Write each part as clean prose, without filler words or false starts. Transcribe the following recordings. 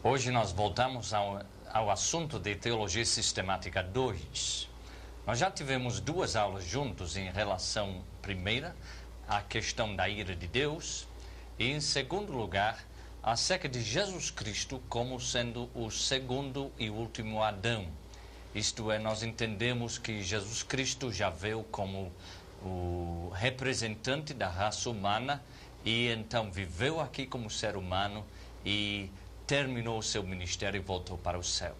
Hoje nós voltamos ao assunto de Teologia Sistemática 2. Nós já tivemos 2 aulas juntos em relação, primeira, à questão da ira de Deus e, em segundo lugar, acerca de Jesus Cristo como sendo o segundo e último Adão. Isto é, nós entendemos que Jesus Cristo já veio como o representante da raça humana e então viveu aqui como ser humano e terminou o seu ministério e voltou para o céu.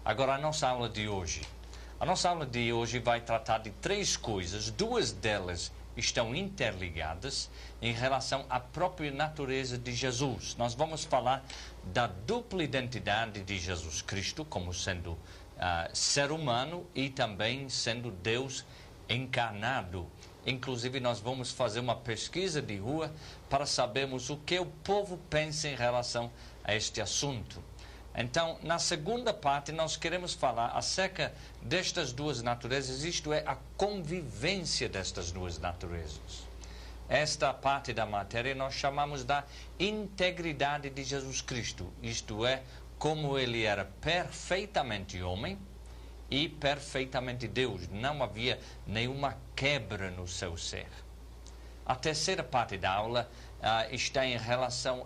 Agora, a nossa aula de hoje vai tratar de 3 coisas. 2 delas estão interligadas em relação à própria natureza de Jesus. Nós vamos falar da dupla identidade de Jesus Cristo como sendo ser humano e também sendo Deus encarnado. Inclusive, nós vamos fazer uma pesquisa de rua para sabermos o que o povo pensa em relação a este assunto. Então, na segunda parte, nós queremos falar acerca destas 2 naturezas, isto é, a convivência destas 2 naturezas. Esta parte da matéria nós chamamos da integridade de Jesus Cristo, isto é, como ele era perfeitamente homem e perfeitamente Deus. Não havia nenhuma quebra no seu ser. A terceira parte da aula está em relação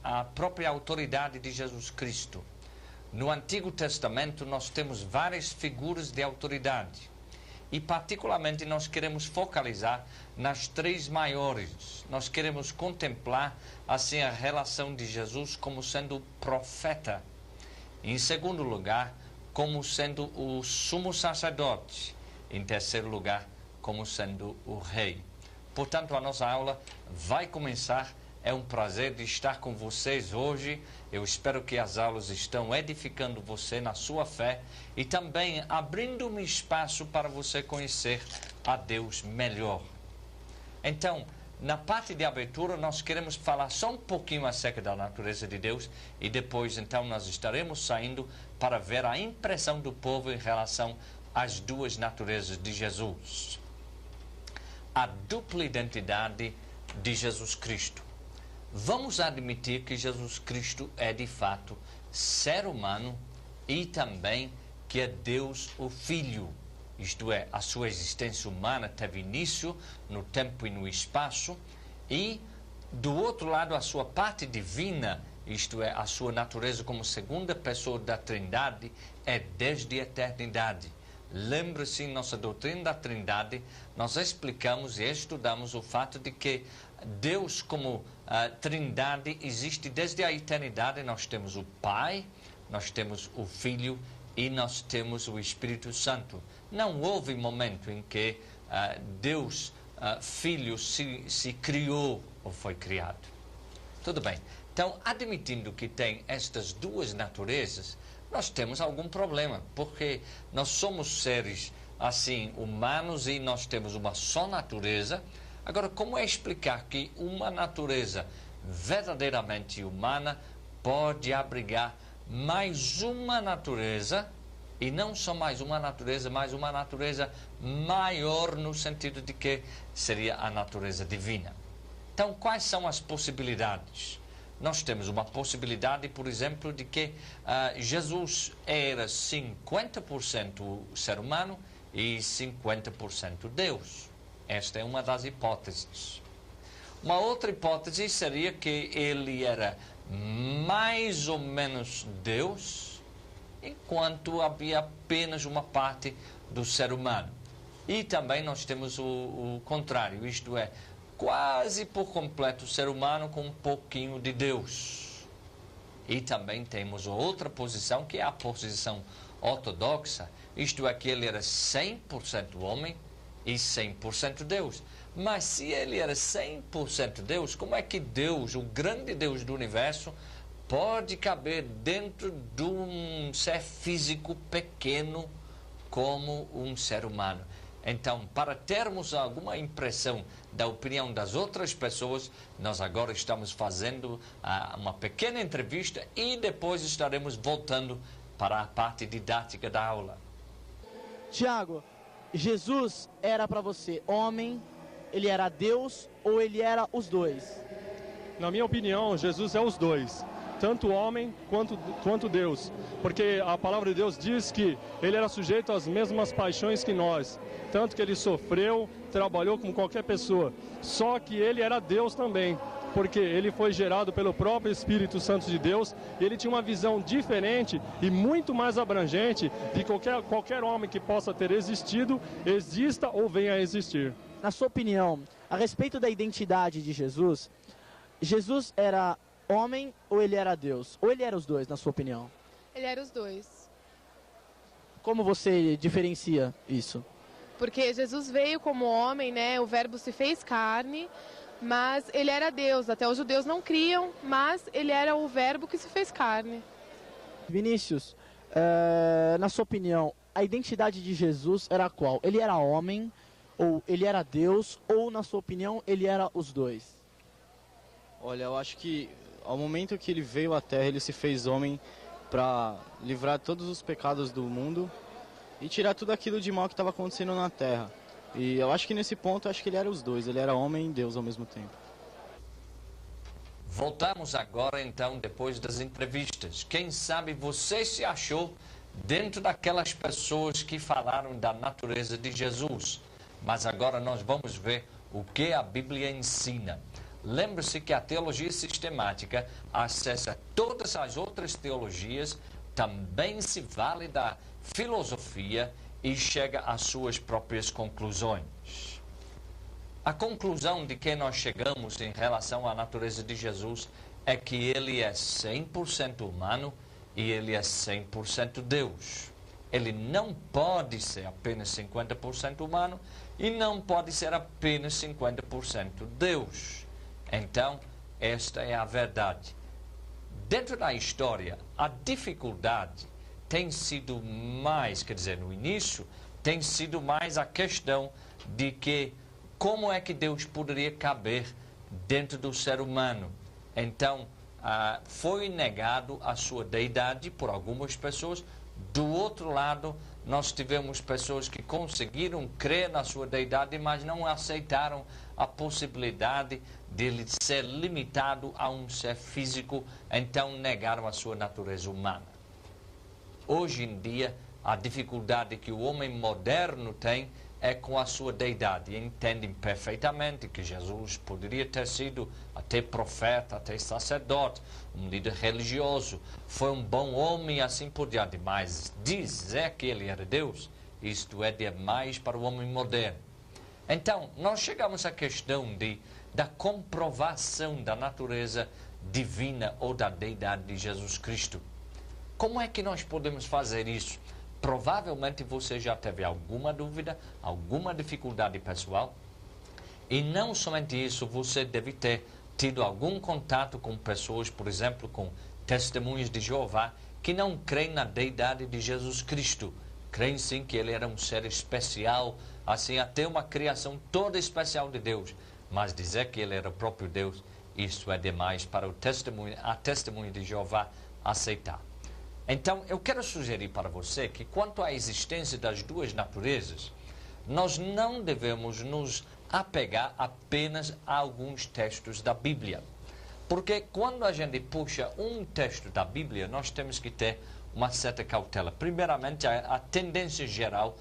à própria autoridade de Jesus Cristo. No Antigo Testamento nós temos várias figuras de autoridade. E particularmente nós queremos focalizar nas 3 maiores. Nós queremos contemplar assim a relação de Jesus como sendo profeta. Em segundo lugar, como sendo o sumo sacerdote. Em terceiro lugar, como sendo o rei. Portanto, a nossa aula vai começar. É um prazer de estar com vocês hoje. Eu espero que as aulas estão edificando você na sua fé e também abrindo um espaço para você conhecer a Deus melhor. Então, na parte de abertura, nós queremos falar só um pouquinho acerca da natureza de Deus e depois, então, nós estaremos saindo para ver a impressão do povo em relação às 2 naturezas de Jesus. A dupla identidade de Jesus Cristo. Vamos admitir que Jesus Cristo é, de fato, ser humano e também que é Deus o Filho. Isto é, a sua existência humana teve início no tempo e no espaço e, do outro lado, a sua parte divina, isto é, a sua natureza como segunda pessoa da Trindade, é desde a eternidade. Lembre-se, em nossa doutrina da Trindade, nós explicamos e estudamos o fato de que Deus como Trindade existe desde a eternidade. Nós temos o Pai, nós temos o Filho e nós temos o Espírito Santo. Não houve momento em que Deus, Filho, se criou ou foi criado. Tudo bem. Então, admitindo que tem estas 2 naturezas, nós temos algum problema, porque nós somos seres, assim, humanos e nós temos uma só natureza. Agora, como é explicar que uma natureza verdadeiramente humana pode abrigar mais uma natureza, e não só mais uma natureza, mas uma natureza maior no sentido de que seria a natureza divina? Então, quais são as possibilidades? Nós temos uma possibilidade, por exemplo, de que Jesus era 50% ser humano e 50% Deus. Esta é uma das hipóteses. Uma outra hipótese seria que ele era mais ou menos Deus, enquanto havia apenas uma parte do ser humano. E também nós temos o contrário, isto é, quase por completo ser humano com um pouquinho de Deus. E também temos outra posição, que é a posição ortodoxa, isto é, que ele era 100% homem e 100% Deus. Mas se ele era 100% Deus, como é que Deus, o grande Deus do universo, pode caber dentro de um ser físico pequeno como um ser humano? Então, para termos alguma impressão da opinião das outras pessoas, nós agora estamos fazendo uma pequena entrevista e depois estaremos voltando para a parte didática da aula. Tiago, Jesus era para você homem, ele era Deus ou ele era os dois? Na minha opinião, Jesus é os dois. tanto homem quanto Deus. Porque a palavra de Deus diz que ele era sujeito às mesmas paixões que nós. Tanto que ele sofreu, trabalhou como qualquer pessoa. Só que ele era Deus também. Porque ele foi gerado pelo próprio Espírito Santo de Deus, e ele tinha uma visão diferente e muito mais abrangente de qualquer homem que possa ter existido, exista ou venha a existir. Na sua opinião, a respeito da identidade de Jesus, Jesus era homem ou ele era Deus? Ou ele era os dois, na sua opinião? Ele era os dois. Como você diferencia isso? Porque Jesus veio como homem, né? O verbo se fez carne, mas ele era Deus. Até os judeus não criam, mas ele era o verbo que se fez carne. Vinícius, na sua opinião, a identidade de Jesus era qual? Ele era homem, ou ele era Deus, ou na sua opinião, ele era os dois? Olha, eu acho que ao momento que ele veio à Terra, ele se fez homem para livrar todos os pecados do mundo e tirar tudo aquilo de mal que estava acontecendo na Terra. E eu acho que nesse ponto, acho que ele era os dois. Ele era homem e Deus ao mesmo tempo. Voltamos agora, então, depois das entrevistas. Quem sabe você se achou dentro daquelas pessoas que falaram da natureza de Jesus. Mas agora nós vamos ver o que a Bíblia ensina. Lembre-se que a teologia sistemática acessa todas as outras teologias, também se vale da filosofia e chega às suas próprias conclusões. A conclusão de que nós chegamos em relação à natureza de Jesus é que ele é 100% humano e ele é 100% Deus. Ele não pode ser apenas 50% humano e não pode ser apenas 50% Deus. Então, esta é a verdade. Dentro da história, a dificuldade tem sido mais, quer dizer, no início, tem sido mais a questão de que como é que Deus poderia caber dentro do ser humano. Então, foi negado a sua deidade por algumas pessoas. Do outro lado, nós tivemos pessoas que conseguiram crer na sua deidade, mas não aceitaram a possibilidade de ele ser limitado a um ser físico, então negaram a sua natureza humana. Hoje em dia, a dificuldade que o homem moderno tem é com a sua deidade. Entendem perfeitamente que Jesus poderia ter sido até profeta, até sacerdote, um líder religioso, foi um bom homem e assim por diante. Mas dizer que ele era Deus, isto é demais para o homem moderno. Então, nós chegamos à questão da comprovação da natureza divina ou da deidade de Jesus Cristo. Como é que nós podemos fazer isso? Provavelmente você já teve alguma dúvida, alguma dificuldade pessoal. E não somente isso, você deve ter tido algum contato com pessoas, por exemplo, com testemunhas de Jeová, que não creem na deidade de Jesus Cristo. Creem sim que ele era um ser especial, assim até uma criação toda especial de Deus. Mas dizer que ele era o próprio Deus, isso é demais para a testemunha de Jeová aceitar. Então, eu quero sugerir para você que quanto à existência das duas naturezas, nós não devemos nos apegar apenas a alguns textos da Bíblia. Porque quando a gente puxa um texto da Bíblia, nós temos que ter uma certa cautela. Primeiramente, a tendência geral,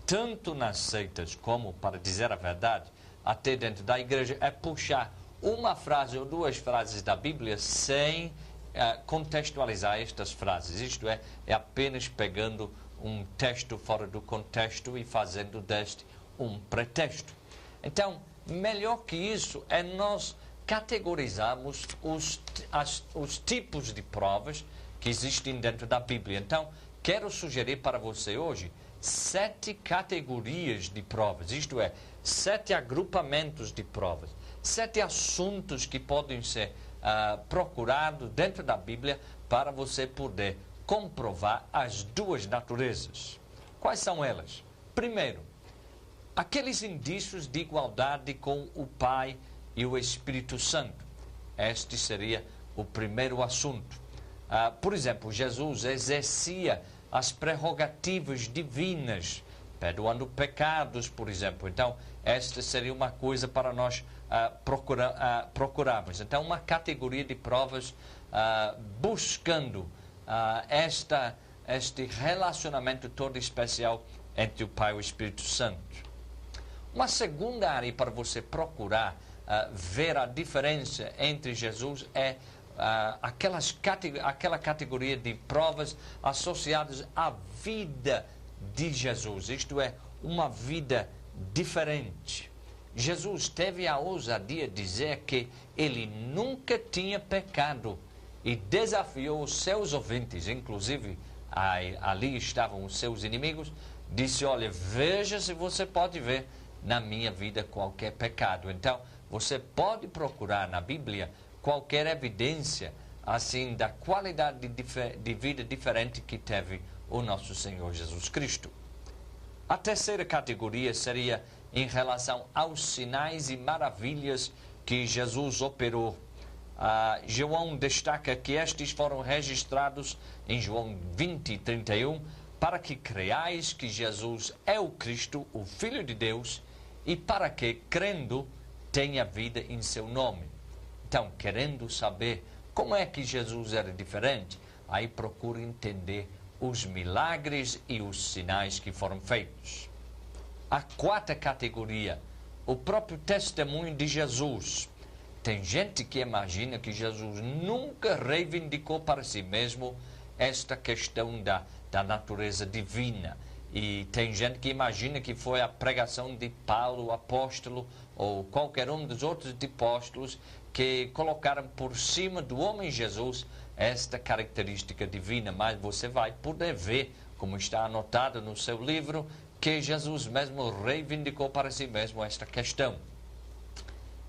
tanto nas seitas como, para dizer a verdade, até dentro da igreja, é puxar uma frase ou duas frases da Bíblia sem contextualizar estas frases. Isto é apenas pegando um texto fora do contexto e fazendo deste um pretexto. Então, melhor que isso é nós categorizarmos os tipos de provas que existem dentro da Bíblia. Então, quero sugerir para você hoje 7 categorias de provas, isto é, 7 agrupamentos de provas, 7 assuntos que podem ser procurados dentro da Bíblia para você poder comprovar as duas naturezas. Quais são elas? Primeiro, aqueles indícios de igualdade com o Pai e o Espírito Santo. Este seria o primeiro assunto. Por exemplo, Jesus exercia as prerrogativas divinas, perdoando pecados, por exemplo. Então, esta seria uma coisa para nós procurarmos. Então, uma categoria de provas buscando este relacionamento todo especial entre o Pai e o Espírito Santo. Uma segunda área para você procurar ver a diferença entre Jesus é aquela categoria de provas associadas à vida de Jesus, isto é, uma vida diferente. Jesus teve a ousadia de dizer que ele nunca tinha pecado e desafiou os seus ouvintes, inclusive ali estavam os seus inimigos, disse, olha, veja se você pode ver na minha vida qualquer pecado. Então, você pode procurar na Bíblia qualquer evidência, assim, da qualidade de vida diferente que teve o nosso Senhor Jesus Cristo. A terceira categoria seria em relação aos sinais e maravilhas que Jesus operou. João destaca que estes foram registrados em João 20:31, para que creais que Jesus é o Cristo, o Filho de Deus, e para que, crendo, tenha vida em seu nome. Então, querendo saber como é que Jesus era diferente, aí procure entender os milagres e os sinais que foram feitos. A quarta categoria, o próprio testemunho de Jesus. Tem gente que imagina que Jesus nunca reivindicou para si mesmo esta questão da natureza divina. E tem gente que imagina que foi a pregação de Paulo, o apóstolo, ou qualquer um dos outros apóstolos que colocaram por cima do homem Jesus esta característica divina. Mas você vai poder ver, como está anotado no seu livro, que Jesus mesmo reivindicou para si mesmo esta questão.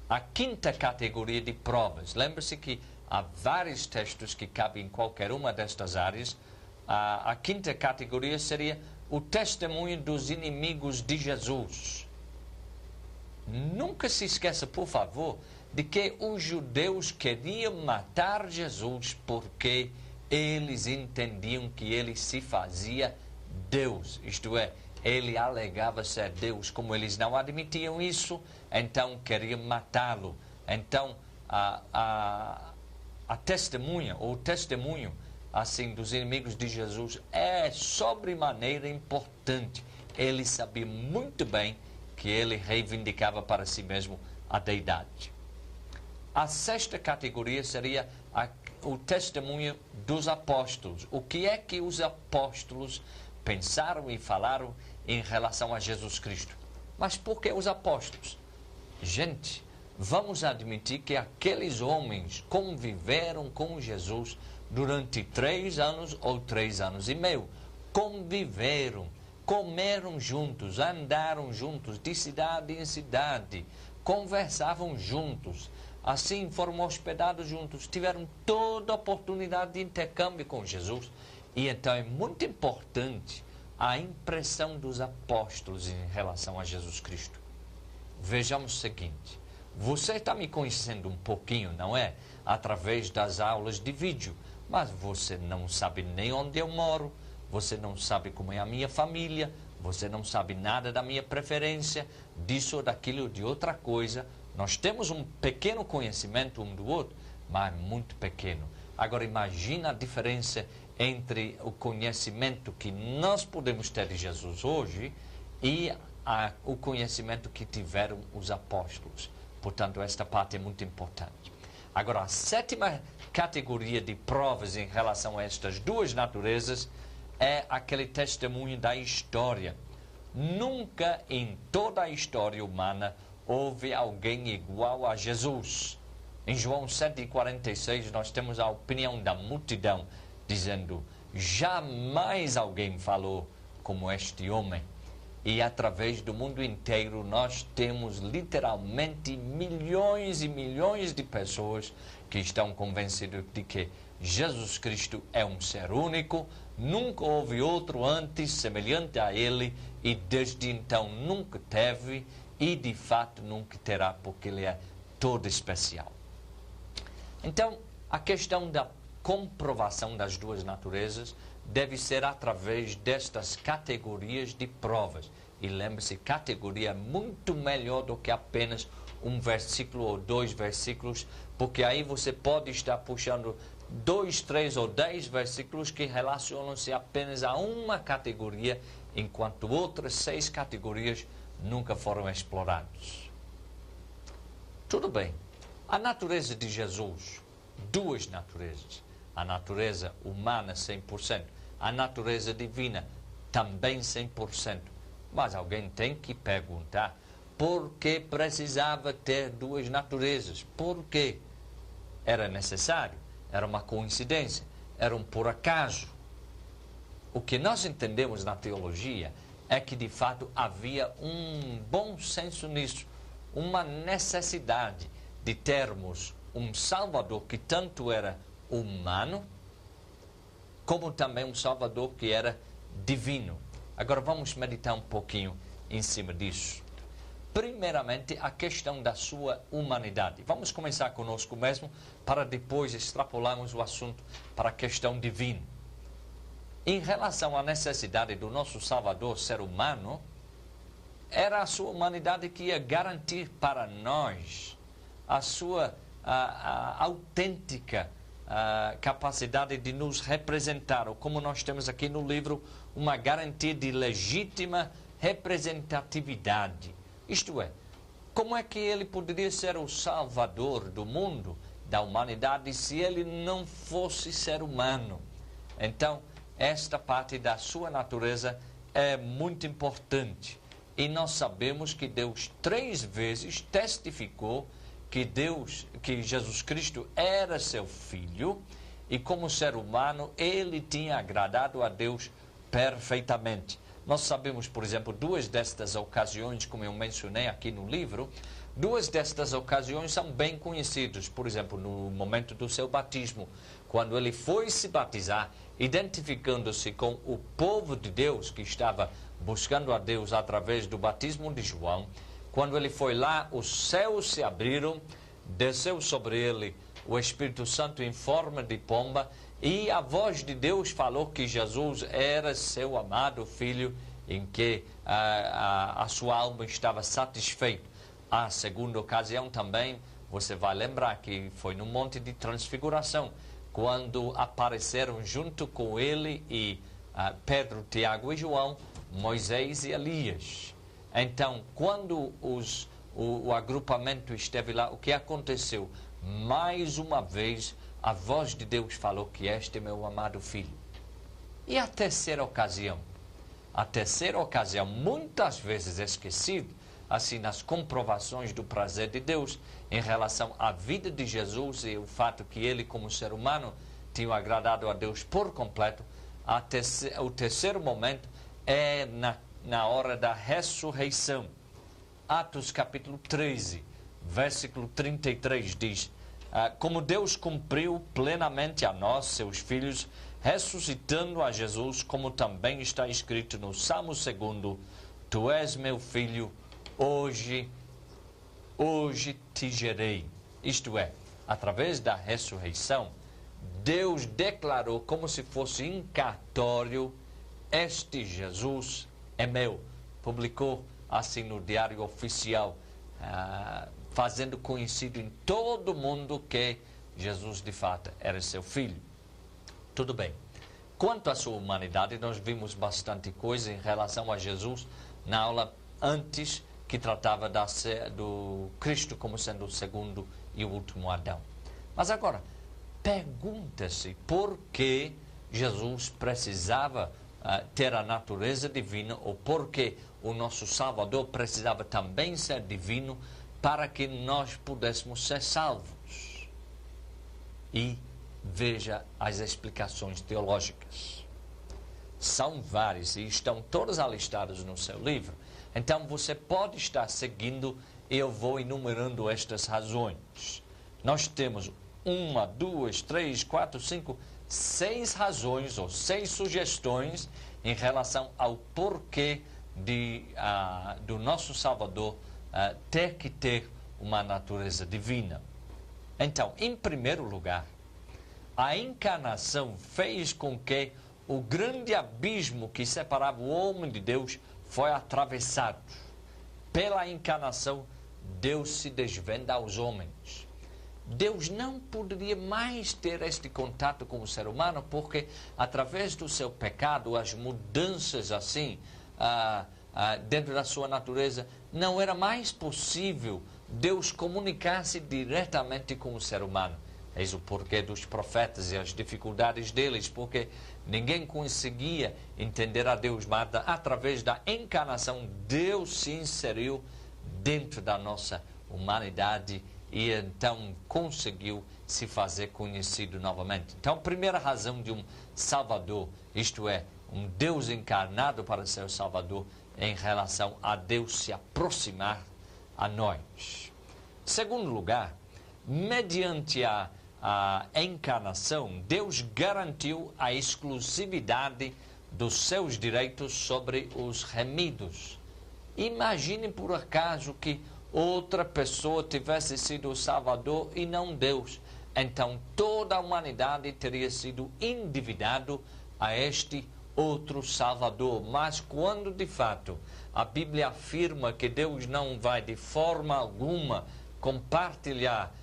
A quinta categoria de provas. Lembre-se que há vários textos que cabem em qualquer uma destas áreas. A quinta categoria seria o testemunho dos inimigos de Jesus. Nunca se esqueça, por favor, de que os judeus queriam matar Jesus porque eles entendiam que ele se fazia Deus, isto é, ele alegava ser Deus. Como eles não admitiam isso, então queriam matá-lo. Então, a testemunha, ou testemunho, assim, dos inimigos de Jesus é sobremaneira importante. Ele sabia muito bem que ele reivindicava para si mesmo a deidade. A sexta categoria seria o testemunho dos apóstolos. O que é que os apóstolos pensaram e falaram em relação a Jesus Cristo? Mas por que os apóstolos? Gente, vamos admitir que aqueles homens conviveram com Jesus durante 3 anos ou 3 anos e meio. Conviveram, comeram juntos, andaram juntos, de cidade em cidade, conversavam juntos, assim foram hospedados juntos, tiveram toda a oportunidade de intercâmbio com Jesus. E então é muito importante a impressão dos apóstolos em relação a Jesus Cristo. Vejamos o seguinte, você está me conhecendo um pouquinho, não é? Através das aulas de vídeo, mas você não sabe nem onde eu moro, você não sabe como é a minha família, você não sabe nada da minha preferência, disso ou daquilo ou de outra coisa. Nós temos um pequeno conhecimento um do outro, mas muito pequeno. Agora imagina a diferença entre o conhecimento que nós podemos ter de Jesus hoje e o conhecimento que tiveram os apóstolos. Portanto, esta parte é muito importante. Agora, a sétima categoria de provas em relação a estas duas naturezas é aquele testemunho da história. Nunca em toda a história humana houve alguém igual a Jesus. Em João 7,46 nós temos a opinião da multidão dizendo: jamais alguém falou como este homem. E através do mundo inteiro nós temos literalmente milhões e milhões de pessoas que estão convencidas de que Jesus Cristo é um ser único, nunca houve outro antes semelhante a ele e desde então nunca teve e de fato nunca terá, porque ele é todo especial. Então, a questão da comprovação das duas naturezas deve ser através destas categorias de provas. E lembre-se, categoria é muito melhor do que apenas um versículo ou 2 versículos, porque aí você pode estar puxando 2, 3 ou 10 versículos que relacionam-se apenas a uma categoria, enquanto outras 6 categorias nunca foram exploradas. Tudo bem. A natureza de Jesus, 2 naturezas. A natureza humana 100%, a natureza divina também 100%. Mas alguém tem que perguntar por que precisava ter 2 naturezas? Por quê? Era necessário? Era uma coincidência? Era um por acaso? O que nós entendemos na teologia é que, de fato, havia um bom senso nisso, uma necessidade de termos um Salvador que tanto era humano, como também um Salvador que era divino. Agora vamos meditar um pouquinho em cima disso. Primeiramente, a questão da sua humanidade. Vamos começar conosco mesmo, para depois extrapolarmos o assunto para a questão divina. Em relação à necessidade do nosso Salvador ser humano, era a sua humanidade que ia garantir para nós a sua autêntica capacidade de nos representar, ou como nós temos aqui no livro, uma garantia de legítima representatividade. Isto é, como é que ele poderia ser o Salvador do mundo, da humanidade, se ele não fosse ser humano? Então, esta parte da sua natureza é muito importante. E nós sabemos que Deus 3 vezes testificou que Jesus Cristo era seu Filho, e como ser humano, ele tinha agradado a Deus perfeitamente. Nós sabemos, por exemplo, 2 destas ocasiões, como eu mencionei aqui no livro, 2 destas ocasiões são bem conhecidas. Por exemplo, no momento do seu batismo, quando ele foi se batizar, identificando-se com o povo de Deus que estava buscando a Deus através do batismo de João. Quando ele foi lá, os céus se abriram, desceu sobre ele o Espírito Santo em forma de pomba, e a voz de Deus falou que Jesus era seu amado Filho, em que a sua alma estava satisfeita. A segunda ocasião também, você vai lembrar que foi no Monte de Transfiguração, quando apareceram junto com ele e Pedro, Tiago e João, Moisés e Elias. Então, quando o agrupamento esteve lá, o que aconteceu? Mais uma vez, a voz de Deus falou que este é meu amado Filho. E a terceira ocasião? A terceira ocasião, muitas vezes esquecida, assim, nas comprovações do prazer de Deus em relação à vida de Jesus e o fato que ele, como ser humano, tinha agradado a Deus por completo. O terceiro momento é na hora da ressurreição. Atos capítulo 13, versículo 33 diz: como Deus cumpriu plenamente a nós, seus filhos, ressuscitando a Jesus, como também está escrito no Salmo 2, Tu és meu filho, hoje te gerei. Isto é, através da ressurreição, Deus declarou como se fosse em cartório: este Jesus é meu. Publicou assim no Diário Oficial, fazendo conhecido em todo o mundo que Jesus de fato era seu filho. Tudo bem. Quanto à sua humanidade, nós vimos bastante coisa em relação a Jesus na aula antes, que tratava do Cristo como sendo o segundo e o último Adão. Mas agora, pergunta-se por que Jesus precisava ter a natureza divina, ou por que o nosso Salvador precisava também ser divino para que nós pudéssemos ser salvos. E veja as explicações teológicas. São várias e estão todas alistadas no seu livro. Então você pode estar seguindo e eu vou enumerando estas razões. Nós temos 1, 2, 3, 4, 5, 6 razões ou 6 sugestões em relação ao porquê do nosso Salvador ter que ter uma natureza divina. Então, em primeiro lugar, a encarnação fez com que o grande abismo que separava o homem de Deus foi atravessado. Pela encarnação, Deus se desvenda aos homens. Deus não poderia mais ter este contato com o ser humano, porque através do seu pecado, as mudanças assim, dentro da sua natureza, não era mais possível Deus comunicar-se diretamente com o ser humano. Eis o porquê dos profetas e as dificuldades deles, porque ninguém conseguia entender a Deus, mas através da encarnação, Deus se inseriu dentro da nossa humanidade e então conseguiu se fazer conhecido novamente. Então, a primeira razão de um Salvador, isto é, um Deus encarnado para ser o Salvador, em relação a Deus se aproximar a nós. Segundo lugar, mediante a encarnação, Deus garantiu a exclusividade dos seus direitos sobre os remidos. Imagine por acaso que outra pessoa tivesse sido o Salvador e não Deus. Então toda a humanidade teria sido endividado a este outro Salvador. Mas quando de fato a Bíblia afirma que Deus não vai de forma alguma compartilhar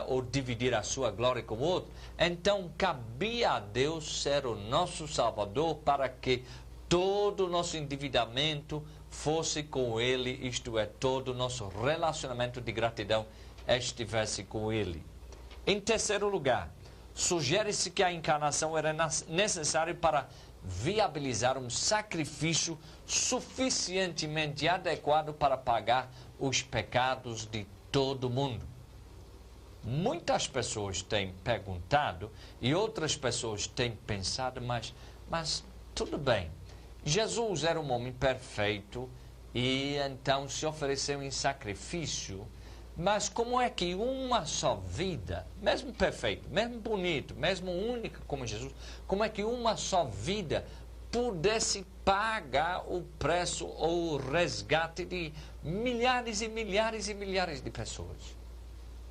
ou dividir a sua glória com o outro, então cabia a Deus ser o nosso Salvador para que todo o nosso endividamento fosse com Ele, isto é, todo o nosso relacionamento de gratidão estivesse com Ele. Em terceiro lugar, sugere-se que a encarnação era necessária para viabilizar um sacrifício suficientemente adequado para pagar os pecados de todo mundo. Muitas pessoas têm perguntado e outras pessoas têm pensado, mas tudo bem, Jesus era um homem perfeito e então se ofereceu em sacrifício, mas como é que uma só vida, mesmo perfeito, mesmo bonito, mesmo única como Jesus, como é que uma só vida pudesse pagar o preço ou o resgate de milhares e milhares e milhares de pessoas?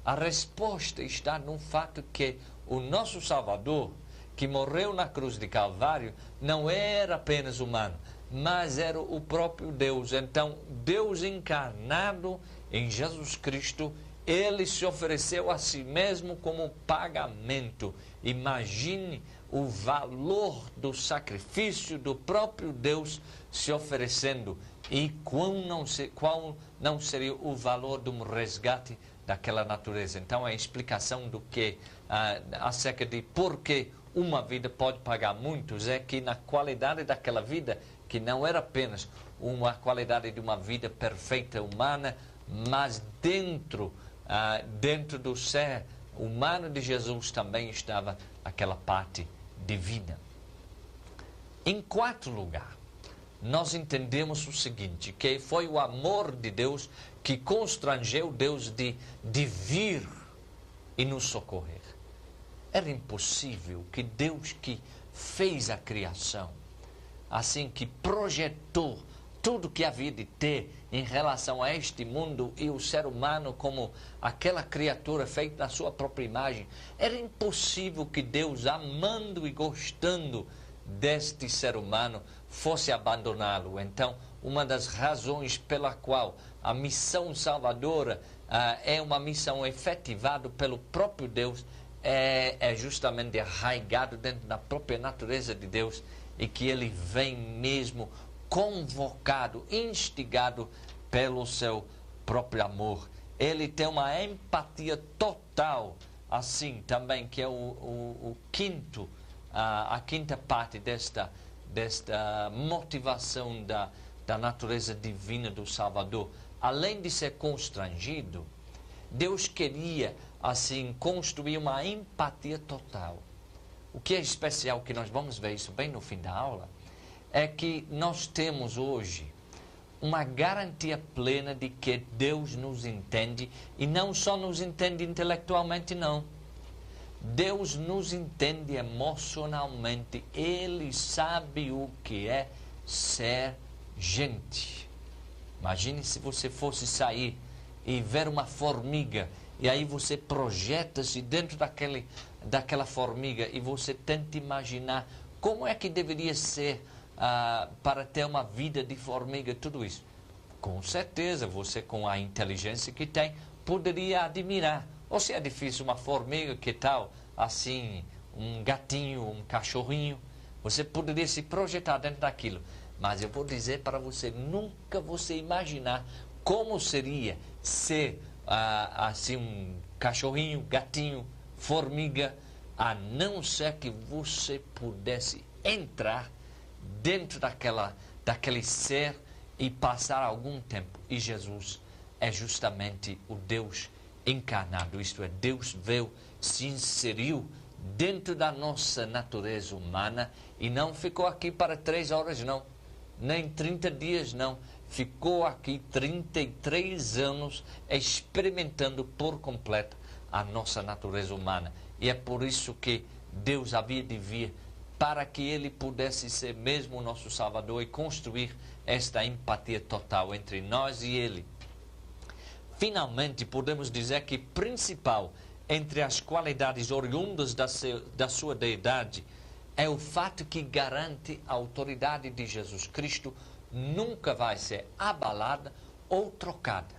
A resposta está no fato que o nosso Salvador, que morreu na cruz de Calvário, não era apenas humano, mas era o próprio Deus. Então, Deus encarnado em Jesus Cristo, Ele se ofereceu a si mesmo como pagamento. Imagine o valor do sacrifício do próprio Deus se oferecendo e qual não seria o valor de um resgate daquela natureza. Então, a explicação do que acerca de por que uma vida pode pagar muitos é que na qualidade daquela vida, que não era apenas uma qualidade de uma vida perfeita humana, mas dentro do ser humano de Jesus também estava aquela parte divina. Em quarto lugar, nós entendemos o seguinte, que foi o amor de Deus que constrangeu Deus de vir e nos socorrer. Era impossível que Deus que fez a criação, assim que projetou tudo que havia de ter em relação a este mundo e o ser humano como aquela criatura feita na sua própria imagem, era impossível que Deus, amando e gostando deste ser humano, fosse abandoná-lo. Então, uma das razões pela qual a missão salvadora é uma missão efetivada pelo próprio Deus, é justamente arraigado dentro da própria natureza de Deus, e que Ele vem mesmo convocado, instigado pelo seu próprio amor. Ele tem uma empatia total, assim também, que é a quinta parte desta motivação da natureza divina do Salvador. Além de ser constrangido, Deus queria, assim, construir uma empatia total. O que é especial, que nós vamos ver isso bem no fim da aula, é que nós temos hoje uma garantia plena de que Deus nos entende, e não só nos entende intelectualmente, não. Deus nos entende emocionalmente. Ele sabe o que é ser gente. Imagine se você fosse sair e ver uma formiga, e aí você projeta-se dentro daquela formiga e você tenta imaginar como é que deveria ser para ter uma vida de formiga, tudo isso. Com certeza, você, com a inteligência que tem, poderia admirar Ou se é difícil uma formiga, que tal assim, um gatinho, um cachorrinho? Você poderia se projetar dentro daquilo. Mas eu vou dizer para você, nunca você imaginar como seria ser assim um cachorrinho, gatinho, formiga, a não ser que você pudesse entrar dentro daquele ser e passar algum tempo. E Jesus é justamente o Deus encarnado, isto é, Deus veio, se inseriu dentro da nossa natureza humana e não ficou aqui para 3 horas, não, nem 30 dias, não. Ficou aqui 33 anos experimentando por completo a nossa natureza humana. E é por isso que Deus havia de vir, para que Ele pudesse ser mesmo o nosso Salvador e construir esta empatia total entre nós e Ele. Finalmente, podemos dizer que principal entre as qualidades oriundas da sua deidade é o fato que garante a autoridade de Jesus Cristo nunca vai ser abalada ou trocada.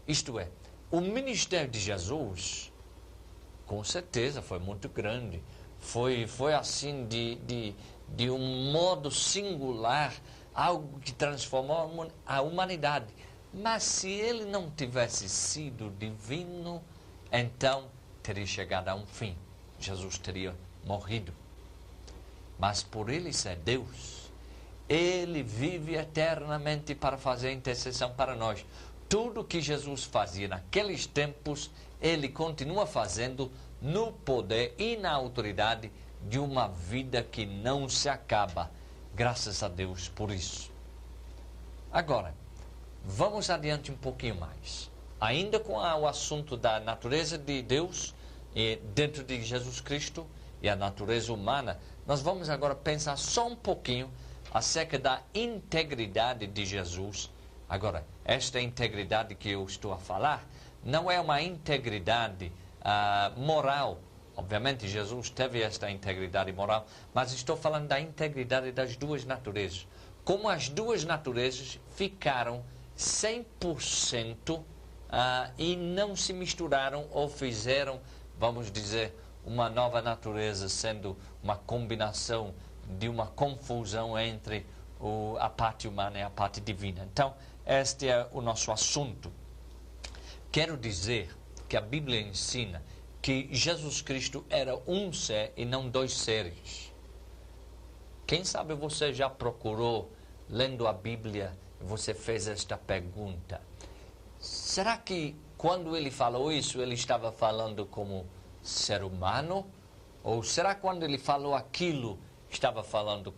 Isto é, o ministério de Jesus, com certeza, foi muito grande. Foi assim de um modo singular, algo que transformou a humanidade. Mas se ele não tivesse sido divino, então teria chegado a um fim. Jesus teria morrido. Mas por ele ser Deus, ele vive eternamente para fazer intercessão para nós. Tudo que Jesus fazia naqueles tempos, ele continua fazendo no poder e na autoridade de uma vida que não se acaba. Graças a Deus por isso. Agora, vamos adiante um pouquinho mais. Ainda com o assunto da natureza de Deus dentro de Jesus Cristo e a natureza humana, nós vamos agora pensar só um pouquinho acerca da integridade de Jesus. Agora, esta integridade que eu estou a falar não é uma integridade moral. Obviamente, Jesus teve esta integridade moral, mas estou falando da integridade das duas naturezas. Como as duas naturezas ficaram 100% e não se misturaram ou fizeram, vamos dizer, uma nova natureza, sendo uma combinação de uma confusão entre a parte humana e a parte divina. Então, este é o nosso assunto. Quero dizer que a Bíblia ensina que Jesus Cristo era um ser e não dois seres. Quem sabe você já procurou, lendo a Bíblia, você fez esta pergunta: será que quando ele falou isso, ele estava falando como ser humano? Ou será que quando ele falou aquilo, estava falando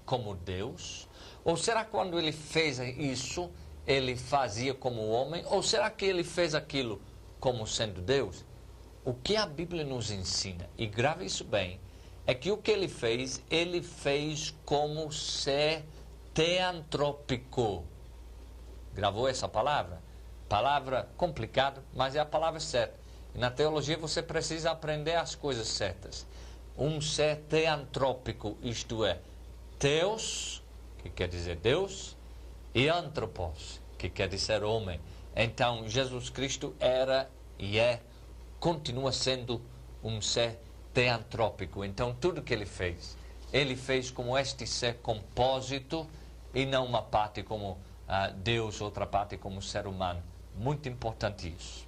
como Deus? Ou será que quando ele fez isso, ele fazia como homem? Ou será que ele fez aquilo como sendo Deus? O que a Bíblia nos ensina, e grave isso bem, é que o que ele fez como ser teantrópico. Gravou essa palavra? Palavra complicada, mas é a palavra certa. E na teologia você precisa aprender as coisas certas. Um ser teantrópico, isto é, Theos, que quer dizer Deus, e Anthropos, que quer dizer homem. Então, Jesus Cristo era e continua sendo um ser teantrópico. Então, tudo que ele fez como este ser compósito e não uma parte como Deus, outra parte como ser humano. Muito importante isso.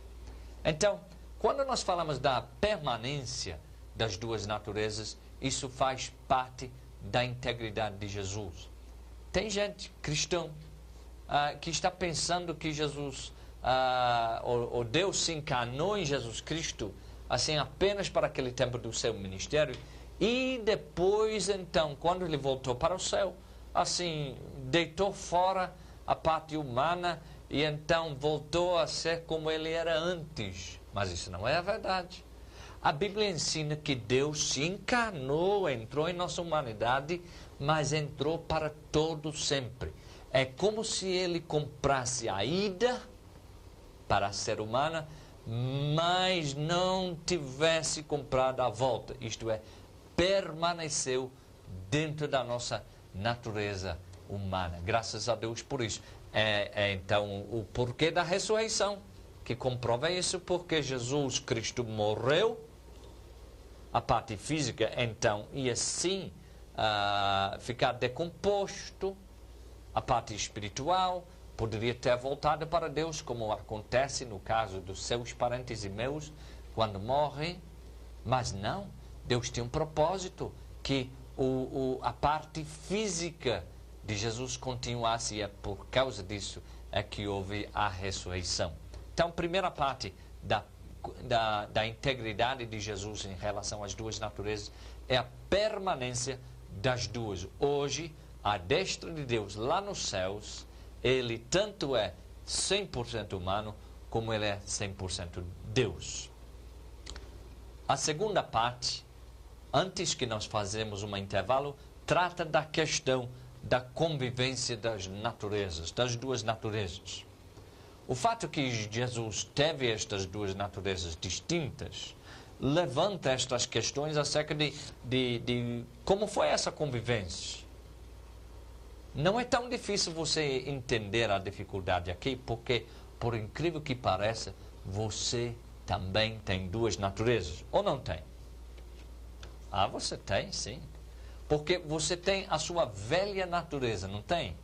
Então, quando nós falamos da permanência das duas naturezas, isso faz parte da integridade de Jesus. Tem gente cristã que está pensando que Jesus, o Deus se encarnou em Jesus Cristo, assim, apenas para aquele tempo do seu ministério, e depois, então, quando ele voltou para o céu, assim, deitou fora a parte humana e então voltou a ser como ele era antes. Mas isso não é a verdade. A Bíblia ensina que Deus se encarnou, entrou em nossa humanidade, mas entrou para todo sempre. É como se ele comprasse a ida para a ser humana, mas não tivesse comprado a volta. Isto é, permaneceu dentro da nossa natureza humana. Graças a Deus por isso. Então, o porquê da ressurreição, que comprova isso, porque Jesus Cristo morreu, a parte física então ia sim ficar decomposto, a parte espiritual poderia ter voltado para Deus, como acontece no caso dos seus parentes e meus, quando morrem, mas não, Deus tem um propósito, que a parte física de Jesus continuasse, e é por causa disso é que houve a ressurreição. Então, primeira parte da integridade de Jesus em relação às duas naturezas é a permanência das duas. Hoje, à destra de Deus, lá nos céus, ele tanto é 100% humano, como ele é 100% Deus. A segunda parte, antes que nós fazemos um intervalo, trata da questão da convivência das naturezas, das duas naturezas. O fato que Jesus teve estas duas naturezas distintas levanta estas questões acerca de como foi essa convivência. Não é tão difícil você entender a dificuldade aqui, porque, por incrível que pareça, você também tem duas naturezas, ou não tem? Ah, você tem, sim. Porque você tem a sua velha natureza, não tem?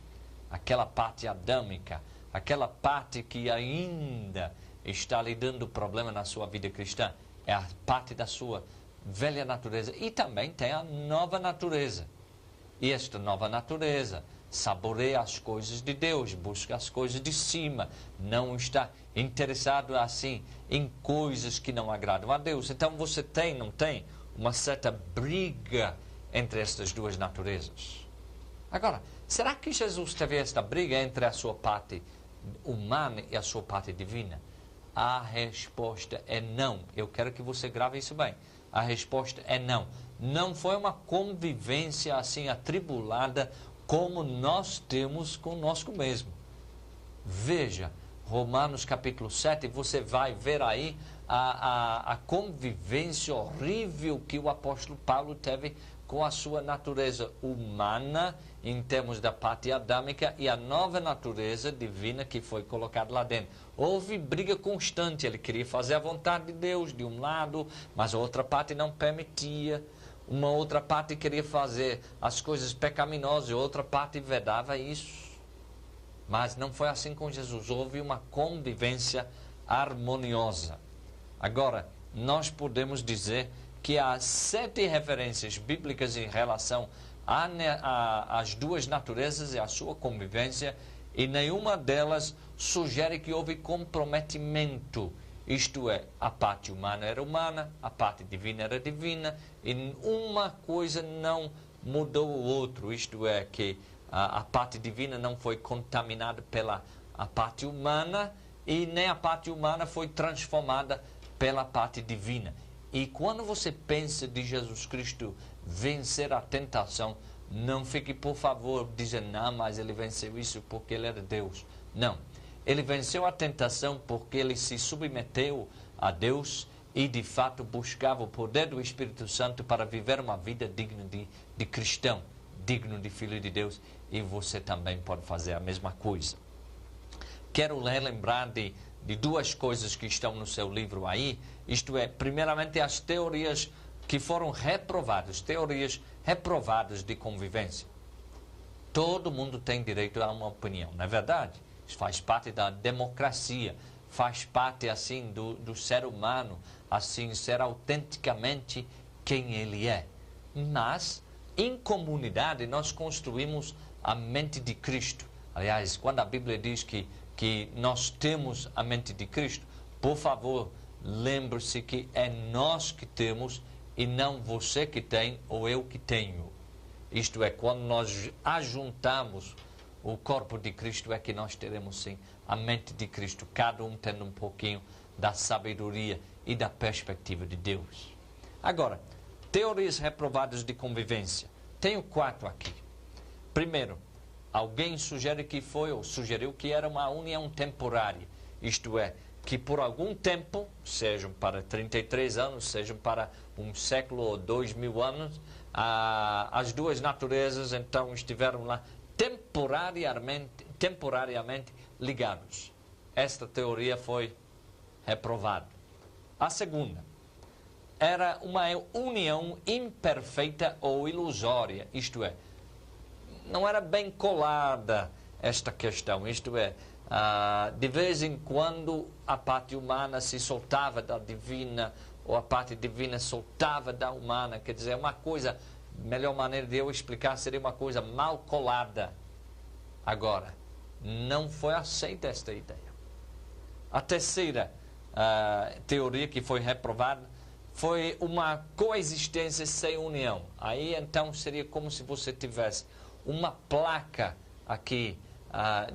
Aquela parte adâmica, aquela parte que ainda está lhe dando problema na sua vida cristã. É a parte da sua velha natureza. E também tem a nova natureza. E esta nova natureza saboreia as coisas de Deus, busca as coisas de cima, não está interessado assim em coisas que não agradam a Deus. Então você tem, não tem, uma certa briga entre estas duas naturezas. Agora, será que Jesus teve esta briga entre a sua parte humana e a sua parte divina? A resposta é não. Eu quero que você grave isso bem. A resposta é não. Não foi uma convivência assim atribulada como nós temos conosco mesmo. Veja, Romanos capítulo 7, você vai ver aí a convivência horrível que o apóstolo Paulo teve com a sua natureza humana, em termos da parte adâmica, e a nova natureza divina que foi colocada lá dentro. Houve briga constante, ele queria fazer a vontade de Deus de um lado, mas a outra parte não permitia. Uma outra parte queria fazer as coisas pecaminosas, e outra parte vedava isso. Mas não foi assim com Jesus, houve uma convivência harmoniosa. Agora, nós podemos dizer que há 7 referências bíblicas em relação às duas naturezas e à sua convivência, e nenhuma delas sugere que houve comprometimento. Isto é, a parte humana era humana, a parte divina era divina, e uma coisa não mudou o outro. Isto é, que a parte divina não foi contaminada pela a parte humana, e nem a parte humana foi transformada pela parte divina. E quando você pensa de Jesus Cristo vencer a tentação, não fique, por favor, dizendo, não, mas ele venceu isso porque ele era Deus. Não. Ele venceu a tentação porque ele se submeteu a Deus e, de fato, buscava o poder do Espírito Santo para viver uma vida digna de cristão, digno de filho de Deus. E você também pode fazer a mesma coisa. Quero relembrar de 2 coisas que estão no seu livro aí. Isto é, primeiramente, as teorias que foram reprovadas, teorias reprovadas de convivência. Todo mundo tem direito a uma opinião, não é verdade? Isso faz parte da democracia, faz parte, assim, do ser humano, assim, ser autenticamente quem ele é. Mas, em comunidade, nós construímos a mente de Cristo. Aliás, quando a Bíblia diz que nós temos a mente de Cristo, por favor, lembre-se que é nós que temos e não você que tem ou eu que tenho. Isto é, quando nós ajuntamos o corpo de Cristo, é que nós teremos sim a mente de Cristo, cada um tendo um pouquinho da sabedoria e da perspectiva de Deus. Agora, teorias reprovadas de convivência. Tenho 4 aqui. Primeiro, alguém sugeriu que era uma união temporária. Isto é, que por algum tempo, sejam para 33 anos, sejam para um século ou 2000 anos, as duas naturezas então estiveram lá temporariamente ligados. Esta teoria foi reprovado. A segunda, era uma união imperfeita ou ilusória, isto é, não era bem colada esta questão, isto é, de vez em quando a parte humana se soltava da divina, ou a parte divina soltava da humana, quer dizer, uma coisa, melhor maneira de eu explicar seria uma coisa mal colada. Agora, não foi aceita esta ideia. A terceira teoria que foi reprovada foi uma coexistência sem união. Aí então seria como se você tivesse uma placa aqui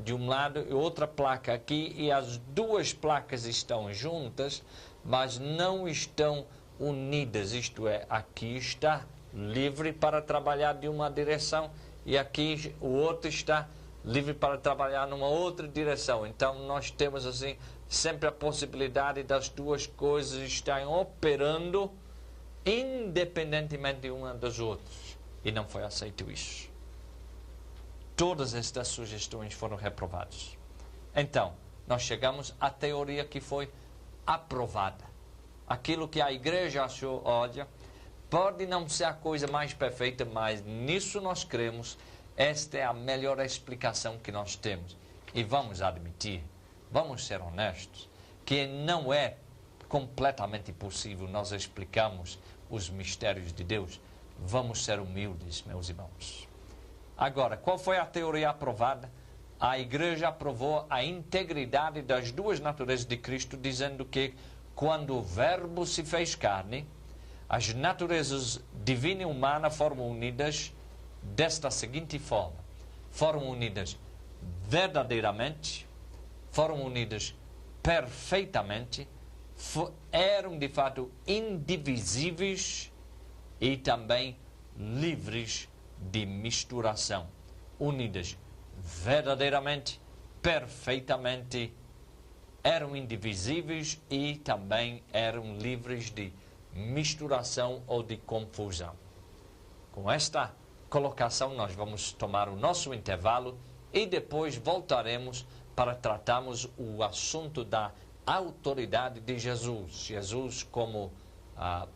de um lado e outra placa aqui, e as duas placas estão juntas, mas não estão unidas. Isto é, aqui está livre para trabalhar de uma direção e aqui o outro está livre para trabalhar numa outra direção. Então nós temos assim sempre a possibilidade das duas coisas estarem operando independentemente de uma das outras. E não foi aceito isso. Todas estas sugestões foram reprovadas. Então, nós chegamos à teoria que foi aprovada. Aquilo que a igreja achou, olha, pode não ser a coisa mais perfeita, mas nisso nós cremos, esta é a melhor explicação que nós temos. E vamos admitir, vamos ser honestos, que não é completamente possível nós explicarmos os mistérios de Deus. Vamos ser humildes, meus irmãos. Agora, qual foi a teoria aprovada? A igreja aprovou a integridade das duas naturezas de Cristo, dizendo que quando o Verbo se fez carne, as naturezas divina e humana foram unidas desta seguinte forma. Foram unidas verdadeiramente, foram unidas perfeitamente, eram de fato indivisíveis e também livres de misturação. Unidas verdadeiramente, perfeitamente, eram indivisíveis e também eram livres de misturação ou de confusão. Com esta colocação, nós vamos tomar o nosso intervalo e depois voltaremos para tratarmos o assunto da autoridade de Jesus. Jesus como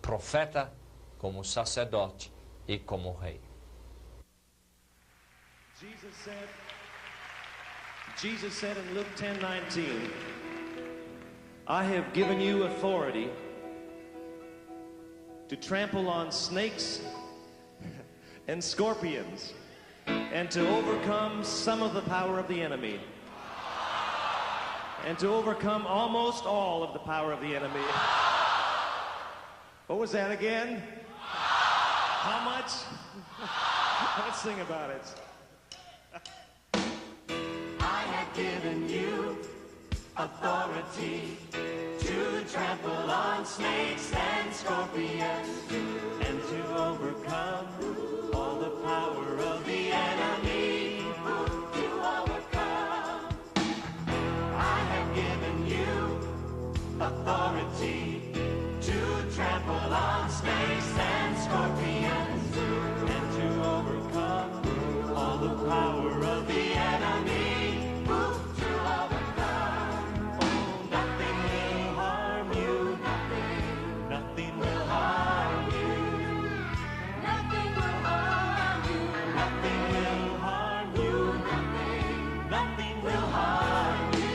profeta, como sacerdote e como rei. Jesus said in Luke 10:19, I have given you authority to trample on snakes and scorpions and to overcome some of the power of the enemy and to overcome almost all of the power of the enemy. What was that again? How much? Let's sing about it. I have given you authority to trample on snakes and scorpions and to overcome all the power of the enemy. To overcome. I have given you authority to trample on snakes and scorpions and to overcome all the power of the enemy. To overcome. Oh, nothing will harm you. Nothing will harm you. Nothing will harm you. Nothing will harm you. Nothing will harm you.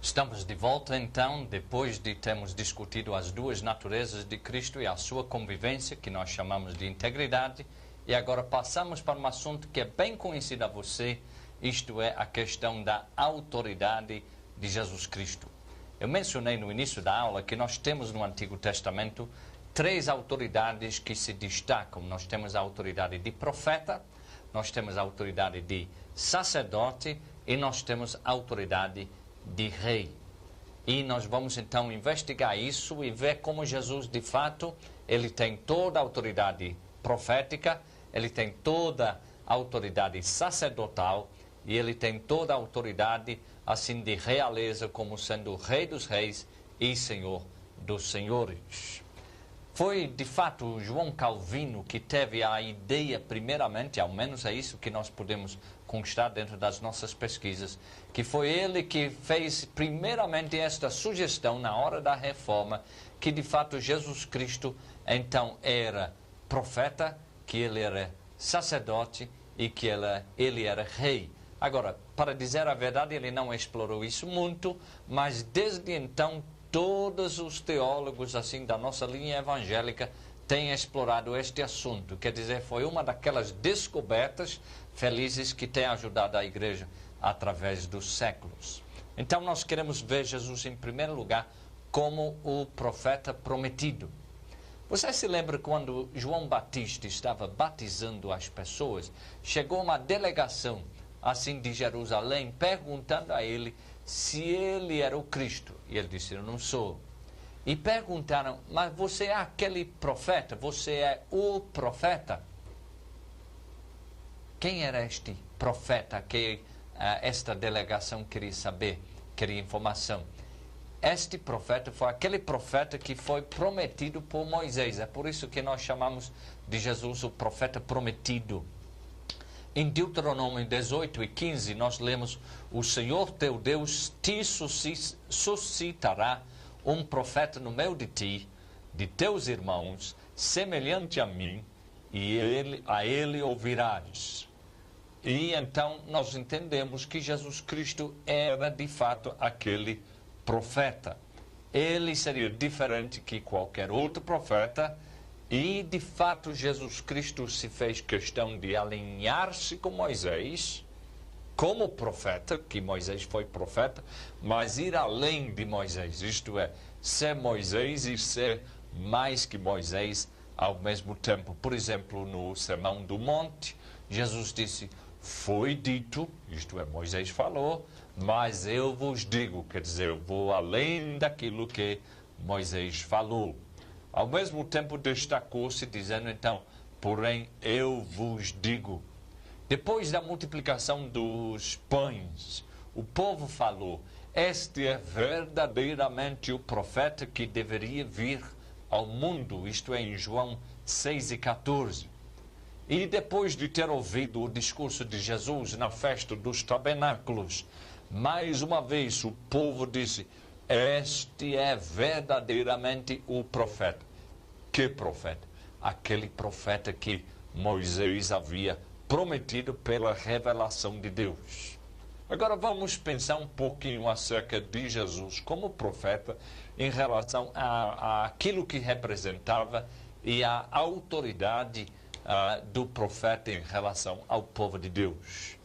Estamos de volta, então, depois de termos discutido as duas naturezas de Cristo e a sua convivência, que nós chamamos de integridade, e agora passamos para um assunto que é bem conhecido a você, isto é, a questão da autoridade de Jesus Cristo. Eu mencionei no início da aula que nós temos no Antigo Testamento 3 autoridades que se destacam. Nós temos a autoridade de profeta, nós temos a autoridade de sacerdote e nós temos a autoridade de rei. E nós vamos então investigar isso e ver como Jesus, de fato, ele tem toda a autoridade profética, ele tem toda a autoridade sacerdotal e ele tem toda a autoridade assim de realeza, como sendo o Rei dos Reis e Senhor dos Senhores. Foi, de fato, João Calvino que teve a ideia, primeiramente, ao menos é isso que nós podemos constar dentro das nossas pesquisas, que foi ele que fez, primeiramente, esta sugestão na hora da reforma, que, de fato, Jesus Cristo, então, era profeta, que ele era sacerdote e que ele era rei. Agora, para dizer a verdade, ele não explorou isso muito, mas desde então, todos os teólogos assim da nossa linha evangélica têm explorado este assunto. Quer dizer, foi uma daquelas descobertas felizes que tem ajudado a igreja através dos séculos. Então nós queremos ver Jesus em primeiro lugar como o profeta prometido. Você se lembra quando João Batista estava batizando as pessoas? Chegou uma delegação assim de Jerusalém perguntando a ele se ele era o Cristo. E ele disse, eu não sou. E perguntaram, mas você é aquele profeta? Você é o profeta? Quem era este profeta que esta delegação queria saber, queria informação? Este profeta foi aquele profeta que foi prometido por Moisés. É por isso que nós chamamos de Jesus o profeta prometido. Em Deuteronômio 18 e 15, nós lemos, o Senhor teu Deus te suscitará um profeta no meio de ti, de teus irmãos, semelhante a mim, e a ele ouvirás. E então nós entendemos que Jesus Cristo era de fato aquele profeta. Ele seria diferente que qualquer outro profeta. E, de fato, Jesus Cristo se fez questão de alinhar-se com Moisés, como profeta, que Moisés foi profeta, mas ir além de Moisés, isto é, ser Moisés e ser mais que Moisés ao mesmo tempo. Por exemplo, no Sermão do Monte, Jesus disse, foi dito, isto é, Moisés falou, mas eu vos digo, quer dizer, eu vou além daquilo que Moisés falou. Ao mesmo tempo destacou-se dizendo, então, porém eu vos digo. Depois da multiplicação dos pães, o povo falou, este é verdadeiramente o profeta que deveria vir ao mundo, isto é, em João 6 e 14. E depois de ter ouvido o discurso de Jesus na festa dos tabernáculos, mais uma vez o povo disse, este é verdadeiramente o profeta. Que profeta? Aquele profeta que Moisés havia prometido pela revelação de Deus. Agora vamos pensar um pouquinho acerca de Jesus como profeta em relação àquilo que representava e a autoridade do profeta em relação ao povo de Deus.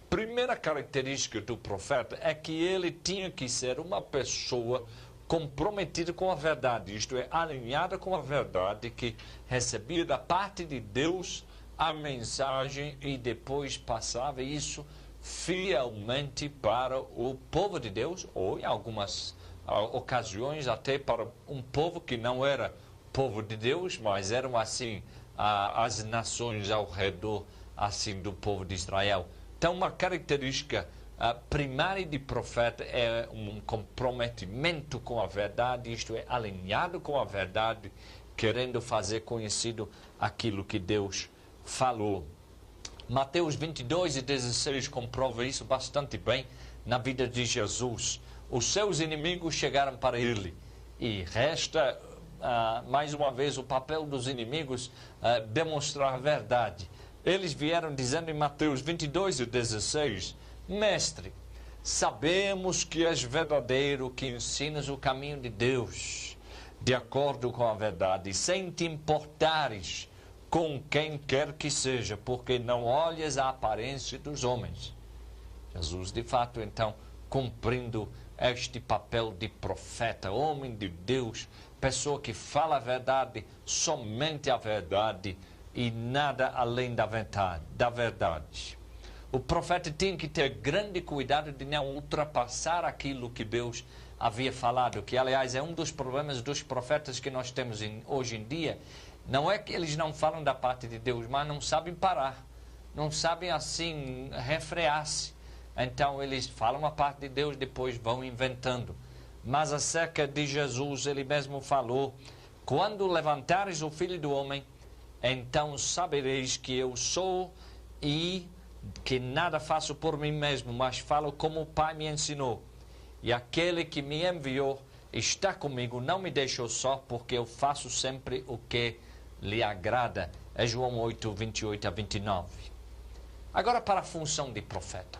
Primeira característica do profeta é que ele tinha que ser uma pessoa comprometida com a verdade, isto é, alinhada com a verdade, que recebia da parte de Deus a mensagem e depois passava isso fielmente para o povo de Deus, ou em algumas ocasiões até para um povo que não era povo de Deus, mas eram assim as nações ao redor assim do povo de Israel. Então, uma característica primária de profeta é um comprometimento com a verdade, isto é, alinhado com a verdade, querendo fazer conhecido aquilo que Deus falou. Mateus 22 e 16 comprova isso bastante bem na vida de Jesus. Os seus inimigos chegaram para ele e resta, mais uma vez, o papel dos inimigos demonstrar a verdade. Eles vieram dizendo em Mateus 22 e 16, Mestre, sabemos que és verdadeiro, que ensinas o caminho de Deus, de acordo com a verdade, sem te importares com quem quer que seja, porque não olhas a aparência dos homens. Jesus, de fato, então, cumprindo este papel de profeta, homem de Deus, pessoa que fala a verdade, somente a verdade e nada além da verdade. O profeta tinha que ter grande cuidado de não ultrapassar aquilo que Deus havia falado, que aliás é um dos problemas dos profetas que nós temos hoje em dia. Não é que eles não falam da parte de Deus, mas não sabem parar, não sabem assim refrear-se. Então eles falam a parte de Deus, depois vão inventando. Mas acerca de Jesus, ele mesmo falou: quando levantares o Filho do Homem, então sabereis que eu sou e que nada faço por mim mesmo, mas falo como o Pai me ensinou. E aquele que me enviou está comigo, não me deixou só, porque eu faço sempre o que lhe agrada. É João 8, 28 a 29. Agora para a função de profeta.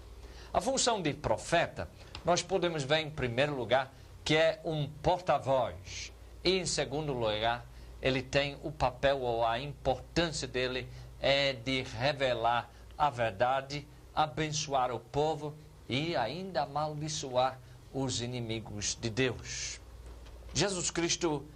A função de profeta, nós podemos ver em primeiro lugar que é um porta-voz. E em segundo lugar, ele tem o papel ou a importância dele é de revelar a verdade, abençoar o povo e ainda amaldiçoar os inimigos de Deus. Jesus Cristo,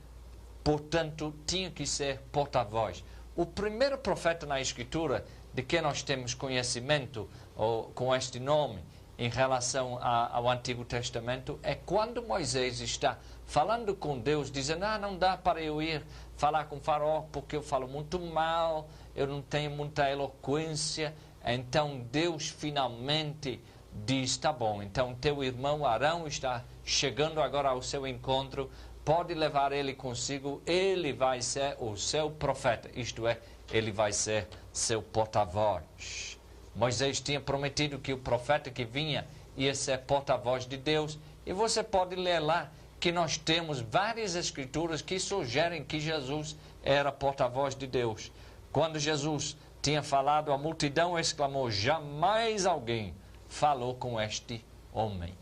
portanto, tinha que ser porta-voz. O primeiro profeta na Escritura de que nós temos conhecimento ou, com este nome em relação ao Antigo Testamento é quando Moisés está falando com Deus, dizendo: não dá para eu ir falar com o faraó porque eu falo muito mal, eu não tenho muita eloquência. Então Deus finalmente diz: tá bom, então teu irmão Arão está chegando agora ao seu encontro, pode levar ele consigo, ele vai ser o seu profeta, isto é, ele vai ser seu porta-voz. Moisés tinha prometido que o profeta que vinha ia ser porta-voz de Deus, e você pode ler lá que nós temos várias escrituras que sugerem que Jesus era porta-voz de Deus. Quando Jesus tinha falado, a multidão exclamou: jamais alguém falou com este homem.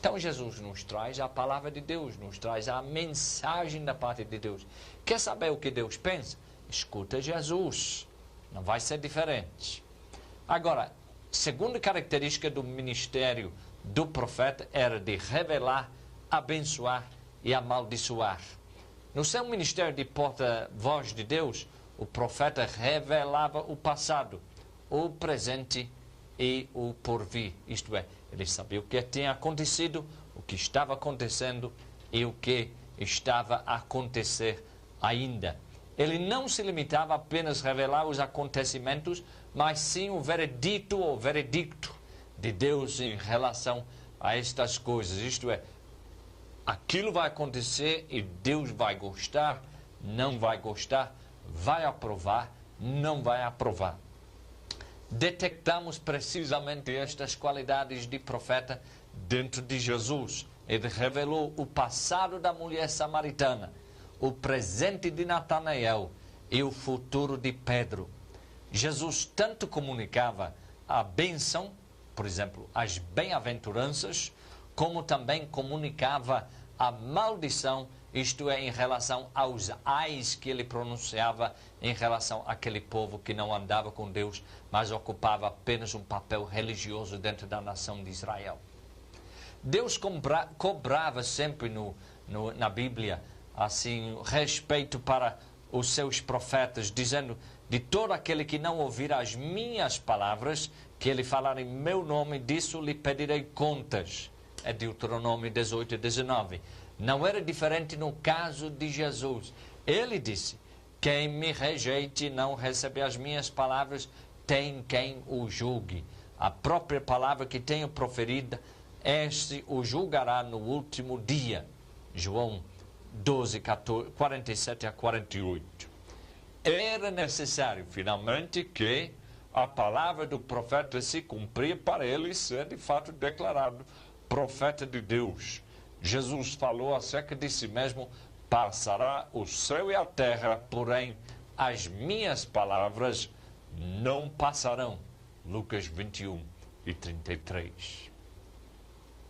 Então Jesus nos traz a palavra de Deus, nos traz a mensagem da parte de Deus. Quer saber o que Deus pensa? Escuta Jesus, não vai ser diferente. Agora, segunda característica do ministério do profeta era de revelar, abençoar e amaldiçoar. No seu ministério de porta-voz de Deus, o profeta revelava o passado, o presente e o porvir. Isto é, ele sabia o que tinha acontecido, o que estava acontecendo e o que estava a acontecer ainda. Ele não se limitava a apenas revelar os acontecimentos, mas sim o veredito ou veredicto de Deus em relação a estas coisas. Isto é, aquilo vai acontecer e Deus vai gostar, não vai gostar, vai aprovar, não vai aprovar. Detectamos precisamente estas qualidades de profeta dentro de Jesus. Ele revelou o passado da mulher samaritana, o presente de Natanael e o futuro de Pedro. Jesus tanto comunicava a bênção, por exemplo, as bem-aventuranças, como também comunicava a maldição, isto é, em relação aos ais que ele pronunciava em relação àquele povo que não andava com Deus, mas ocupava apenas um papel religioso dentro da nação de Israel. Deus cobrava sempre na Bíblia assim, respeito para os seus profetas, dizendo: de todo aquele que não ouvir as minhas palavras, que ele falar em meu nome, disso lhe pedirei contas. É Deuteronômio 18 e 19. Não era diferente no caso de Jesus. Ele disse: quem me rejeite e não receber as minhas palavras, tem quem o julgue. A própria palavra que tenho proferida, este o julgará no último dia. João 12, 47 a 48. Era necessário, finalmente, que a palavra do profeta se cumpria para ele ser, de fato, declarado profeta de Deus. Jesus falou acerca de si mesmo: passará o céu e a terra, porém as minhas palavras não passarão. Lucas 21 e 33.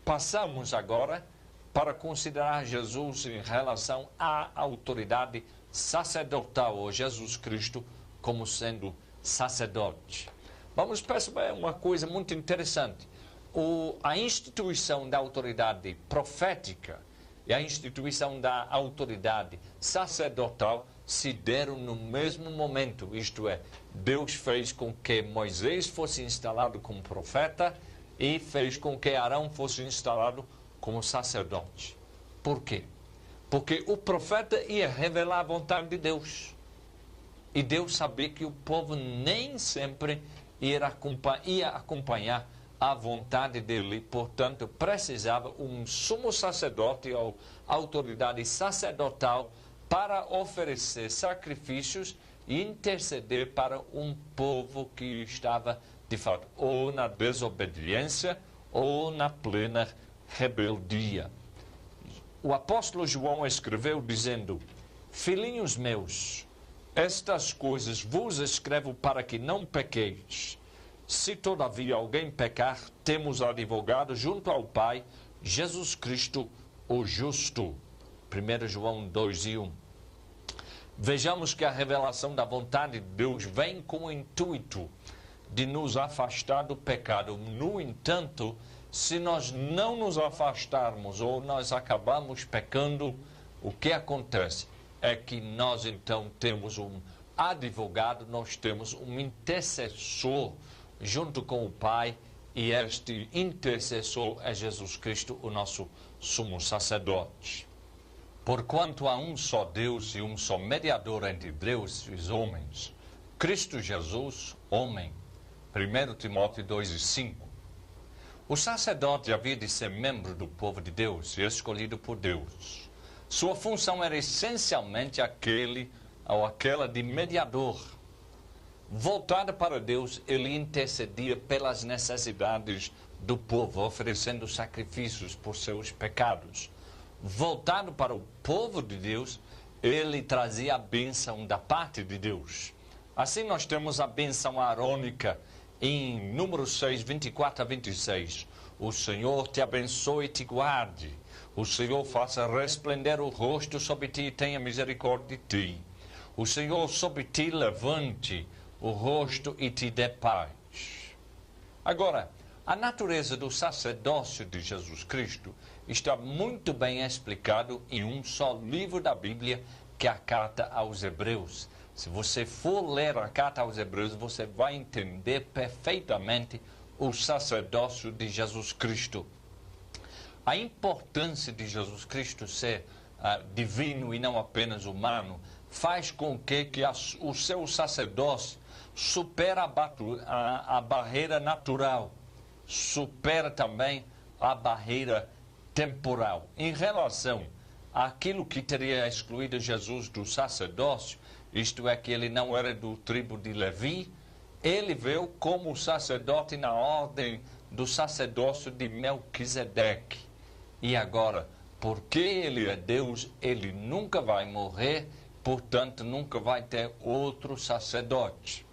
passamos agora para considerar Jesus em relação à autoridade sacerdotal, ou Jesus Cristo como sendo sacerdote. Vamos perceber uma coisa muito interessante. A instituição da autoridade profética e a instituição da autoridade sacerdotal se deram no mesmo momento, isto é, Deus fez com que Moisés fosse instalado como profeta e fez com que Arão fosse instalado como sacerdote. Por quê? Porque o profeta ia revelar a vontade de Deus. E Deus sabia que o povo nem sempre ia acompanhar a vontade dele, portanto, precisava um sumo sacerdote ou autoridade sacerdotal para oferecer sacrifícios e interceder para um povo que estava, de fato, ou na desobediência ou na plena rebeldia. O apóstolo João escreveu dizendo: Filhinhos meus, estas coisas vos escrevo para que não pequeis. Se todavia alguém pecar, temos advogado junto ao Pai, Jesus Cristo, o justo. 1 João 2:1. Vejamos que a revelação da vontade de Deus vem com o intuito de nos afastar do pecado. No entanto, se nós não nos afastarmos ou nós acabamos pecando, o que acontece é que nós então temos um advogado, nós temos um intercessor junto com o Pai, e este intercessor é Jesus Cristo, o nosso sumo sacerdote. Porquanto há um só Deus e um só mediador entre Deus e os homens, Cristo Jesus, homem. 1 Timóteo 2:5. O sacerdote havia de ser membro do povo de Deus e escolhido por Deus. Sua função era essencialmente aquela de mediador. Voltado para Deus, ele intercedia pelas necessidades do povo, oferecendo sacrifícios por seus pecados. Voltado para o povo de Deus, ele trazia a bênção da parte de Deus. Assim nós temos a bênção arônica em Números 6, 24 a 26. O Senhor te abençoe e te guarde. O Senhor faça resplender o rosto sobre ti e tenha misericórdia de ti. O Senhor sobre ti levante o rosto e te dê paz. Agora, a natureza do sacerdócio de Jesus Cristo está muito bem explicado em um só livro da Bíblia, que é a Carta aos Hebreus. Se você for ler a Carta aos Hebreus, você vai entender perfeitamente o sacerdócio de Jesus Cristo. A importância de Jesus Cristo ser divino e não apenas humano faz com que o seu sacerdócio supera a barreira natural, supera também a barreira temporal. Em relação àquilo que teria excluído Jesus do sacerdócio, isto é, que ele não era do tribo de Levi, ele veio como sacerdote na ordem do sacerdócio de Melquisedeque. E agora, porque ele é Deus, ele nunca vai morrer, portanto, nunca vai ter outro sacerdote.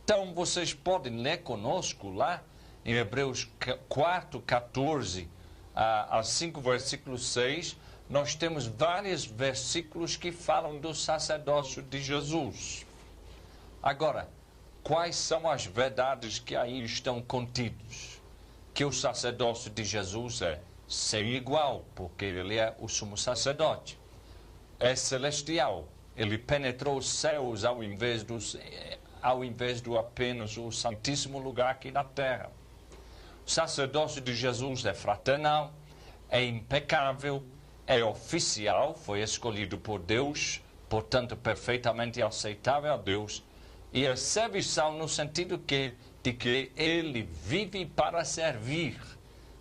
Então, vocês podem ler conosco lá em Hebreus 4, 14 a 5, versículo 6, nós temos vários versículos que falam do sacerdócio de Jesus. Agora, quais são as verdades que aí estão contidas? Que o sacerdócio de Jesus é sem igual, porque ele é o sumo sacerdote. É celestial, ele penetrou os céus ao invés do apenas o santíssimo lugar aqui na terra. O sacerdócio de Jesus é fraternal, é impecável, é oficial, foi escolhido por Deus, portanto perfeitamente aceitável a Deus, e é serviçal no sentido de que ele vive para servir,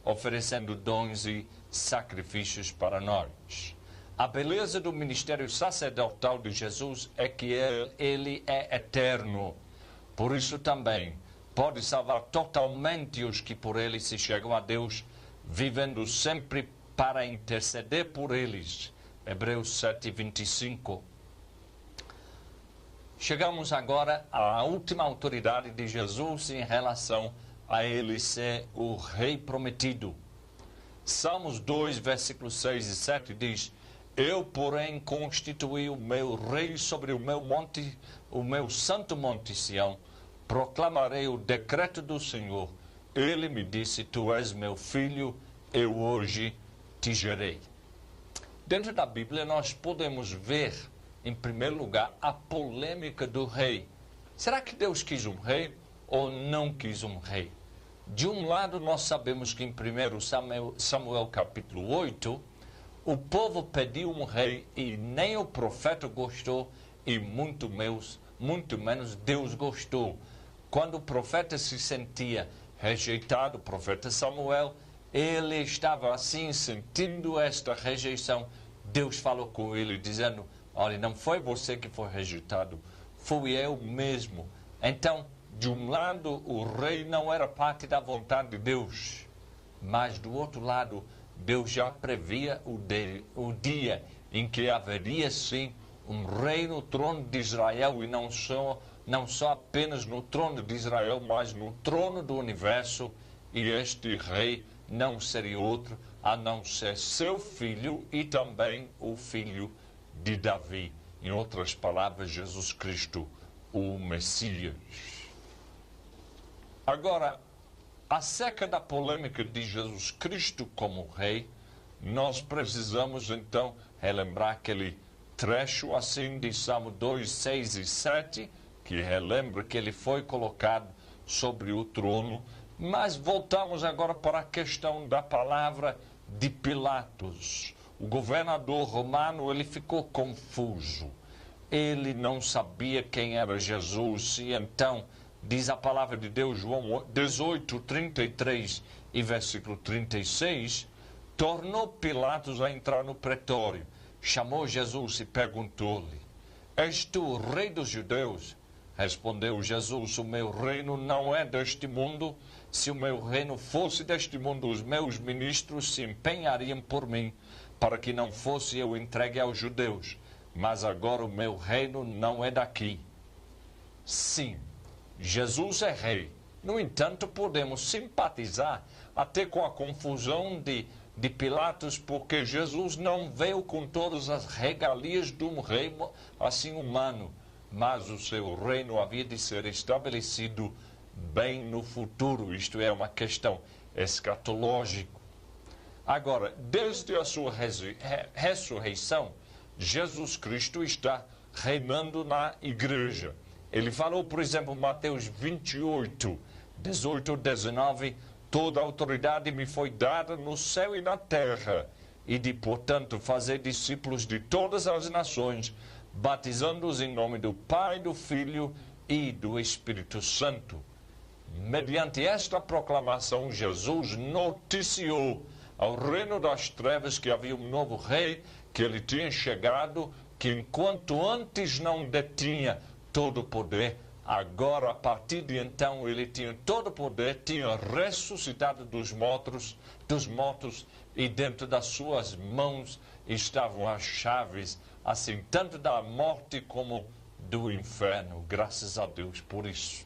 oferecendo dons e sacrifícios para nós. A beleza do ministério sacerdotal de Jesus é que ele é eterno. Por isso também pode salvar totalmente os que por ele se chegam a Deus, vivendo sempre para interceder por eles. Hebreus 7, 25. Chegamos agora à última autoridade de Jesus em relação a ele ser o rei prometido. Salmos 2, versículos 6 e 7 diz: eu, porém, constituí o meu rei sobre o meu monte, o meu santo monte Sião. Proclamarei o decreto do Senhor. Ele me disse: tu és meu filho, eu hoje te gerei. Dentro da Bíblia nós podemos ver, em primeiro lugar, a polêmica do rei. Será que Deus quis um rei ou não quis um rei? De um lado, nós sabemos que em 1 Samuel capítulo 8, o povo pediu um rei e nem o profeta gostou e muito menos Deus gostou. Quando o profeta se sentia rejeitado, o profeta Samuel, ele estava assim sentindo esta rejeição. Deus falou com ele dizendo: olha, não foi você que foi rejeitado, fui eu mesmo. Então, de um lado, o rei não era parte da vontade de Deus, mas do outro lado, Deus já previa o dia em que haveria sim um rei no trono de Israel, e não só apenas no trono de Israel, mas no trono do universo. E este rei não seria outro a não ser seu filho e também o filho de Davi. Em outras palavras, Jesus Cristo, o Messias. Agora, acerca da polêmica de Jesus Cristo como rei, nós precisamos então relembrar aquele trecho assim de Salmo 2, 6 e 7, que relembra que ele foi colocado sobre o trono. Mas voltamos agora para a questão da palavra de Pilatos. O governador romano, ele ficou confuso. Ele não sabia quem era Jesus, e então diz a palavra de Deus, João 18, 33 e versículo 36, tornou Pilatos a entrar no pretório, chamou Jesus e perguntou-lhe: és tu o rei dos judeus? Respondeu Jesus: o meu reino não é deste mundo. Se o meu reino fosse deste mundo, os meus ministros se empenhariam por mim, para que não fosse eu entregue aos judeus. Mas agora o meu reino não é daqui. Sim, Jesus é rei. No entanto, podemos simpatizar até com a confusão de Pilatos, porque Jesus não veio com todas as regalias de um rei assim humano, mas o seu reino havia de ser estabelecido bem no futuro, isto é, uma questão escatológica. Agora, desde a sua ressurreição, Jesus Cristo está reinando na igreja. Ele falou, por exemplo, Mateus 28, 18 e 19, toda a autoridade me foi dada no céu e na terra, e de, portanto, fazer discípulos de todas as nações, batizando-os em nome do Pai, do Filho e do Espírito Santo. Mediante esta proclamação, Jesus noticiou ao reino das trevas que havia um novo rei, que ele tinha chegado, que enquanto antes não detinha todo o poder, agora, a partir de então, ele tinha todo o poder, tinha ressuscitado dos mortos, e dentro das suas mãos estavam as chaves, assim, tanto da morte como do inferno. Graças a Deus por isso.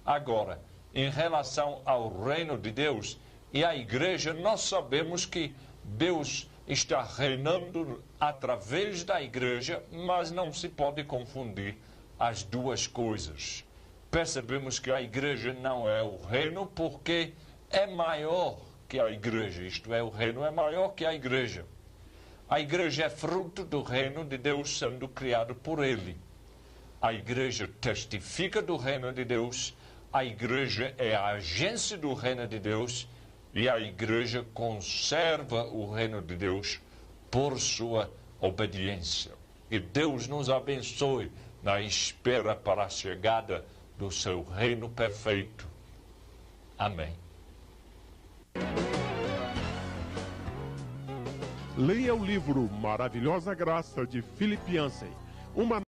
Agora, em relação ao reino de Deus e à igreja, nós sabemos que Deus está reinando através da igreja, mas não se pode confundir as duas coisas. Percebemos que a igreja não é o reino porque é maior que a igreja, isto é, o reino é maior que a igreja. A igreja é fruto do reino de Deus sendo criado por ele. A igreja testifica do reino de Deus, a igreja é a agência do reino de Deus e a igreja conserva o reino de Deus por sua obediência. E Deus nos abençoe na espera para a chegada do seu reino perfeito. Amém. Leia o livro Maravilhosa Graça de Philip Yancey, uma